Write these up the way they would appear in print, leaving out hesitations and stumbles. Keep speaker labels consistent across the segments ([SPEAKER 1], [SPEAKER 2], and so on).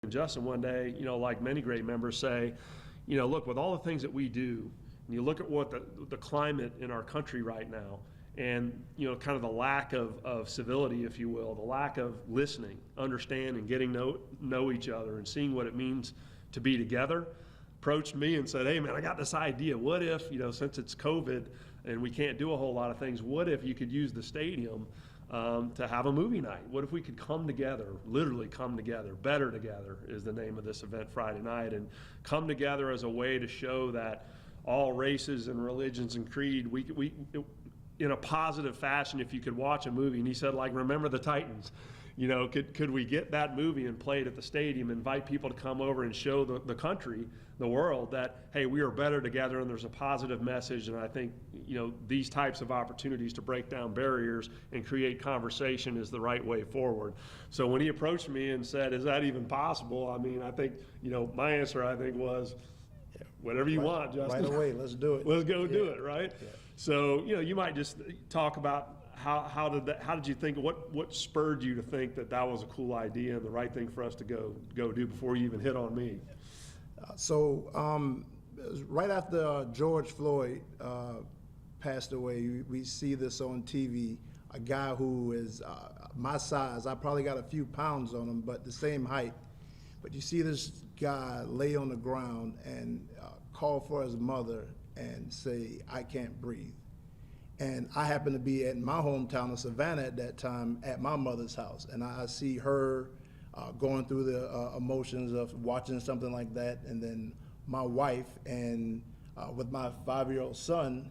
[SPEAKER 1] And Justin one day, like many great members say, look, with all the things that we do, and you look at what the climate in our country right now, and kind of the lack of civility, if you will, the lack of listening, understanding, getting know each other, and seeing what it means to be together, approached me and said, hey man, I got this idea. What if, since it's COVID and we can't do a whole lot of things, what if you could use the stadium to have a movie night? What if we could come together, literally come together? Better Together is the name of this event Friday night, and come together as a way to show that all races and religions and creed, we in a positive fashion, if you could watch a movie. And he said, like, remember the Titans. Could we get that movie and play it at the stadium, invite people to come over and show the country, the world, that, hey, we are better together and there's a positive message. And I think, these types of opportunities to break down barriers and create conversation is the right way forward. So when he approached me and said, is that even possible? I mean, I think, my answer, I think, was, whatever you want, Justin.
[SPEAKER 2] Right away, let's do it.
[SPEAKER 1] Let's go do it, right?
[SPEAKER 2] Yeah.
[SPEAKER 1] So, you might just talk about how did you think, what spurred you to think that was a cool idea and the right thing for us to go do before you even hit on me?
[SPEAKER 2] Right after George Floyd passed away, we see this on TV, a guy who is my size. I probably got a few pounds on him, but the same height. But you see this guy lay on the ground and call for his mother and say, I can't breathe. And I happened to be in my hometown of Savannah at that time at my mother's house. And I see her going through the emotions of watching something like that. And then my wife and with my 5-year-old son,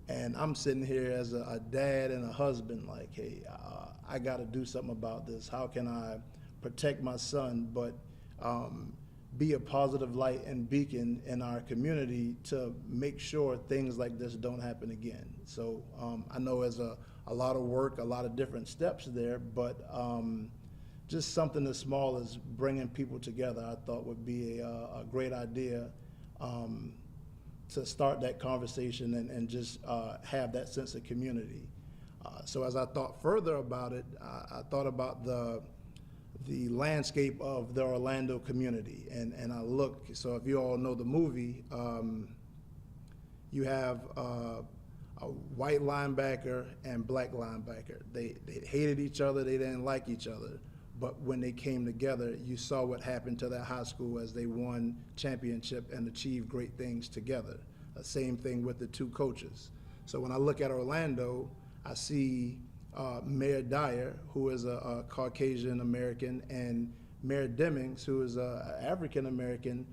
[SPEAKER 2] and I'm sitting here as a dad and a husband like, hey, I got to do something about this. How can I protect my son, but be a positive light and beacon in our community to make sure things like this don't happen again. So I know there's a lot of work, a lot of different steps there, but just something as small as bringing people together, I thought would be a great idea to start that conversation and just have that sense of community. So as I thought further about it, I thought about the landscape of the Orlando community, and I look, so if you all know the movie, you have a white linebacker and black linebacker. They hated each other, they didn't like each other, but when they came together, you saw what happened to that high school as they won championship and achieved great things together. Same thing with the two coaches. So when I look at Orlando, I see Mayor Dyer, who is a Caucasian American, and Mayor Demings, who is an African American,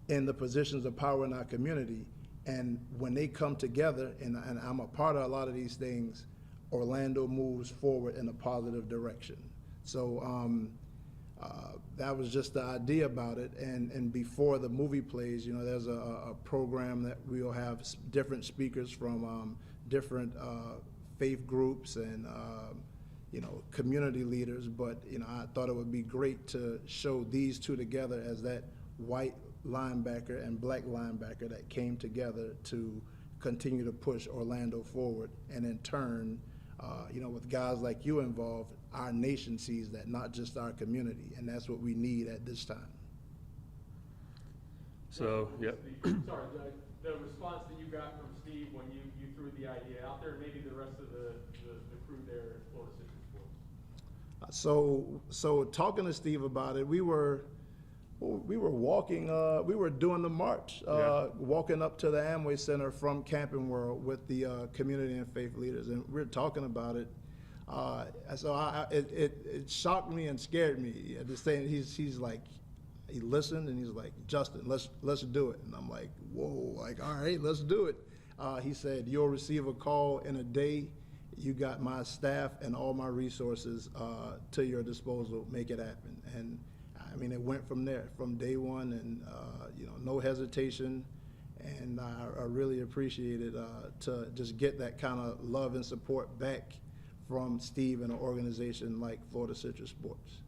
[SPEAKER 2] in the positions of power in our community. And when they come together, and I'm a part of a lot of these things, Orlando moves forward in a positive direction. So that was just the idea about it. And before the movie plays, there's a program that we'll have different speakers from different faith groups and community leaders, but I thought it would be great to show these two together as that white linebacker and black linebacker that came together to continue to push Orlando forward, and in turn, with guys like you involved, our nation sees that, not just our community, and that's what we need at this time.
[SPEAKER 1] So, yep.
[SPEAKER 3] Sorry, the response that you got from Steve when you threw the idea out there, and maybe the rest of the crew there at Florida Citrus Sports.
[SPEAKER 2] So talking to Steve about it, we were walking, we were doing the march, walking up to the Amway Center from Camping World with the community and faith leaders, and we were talking about it. So it shocked me and scared me. At the same, he's like, he listened and he's like, Justin, let's do it. And I'm like, whoa, like, all right, let's do it. He said, you'll receive a call in a day. You got my staff and all my resources to your disposal. Make it happen. And I mean, it went from there, from day one, and no hesitation. And I really appreciate it to just get that kind of love and support back from Steve and an organization like Florida Citrus Sports.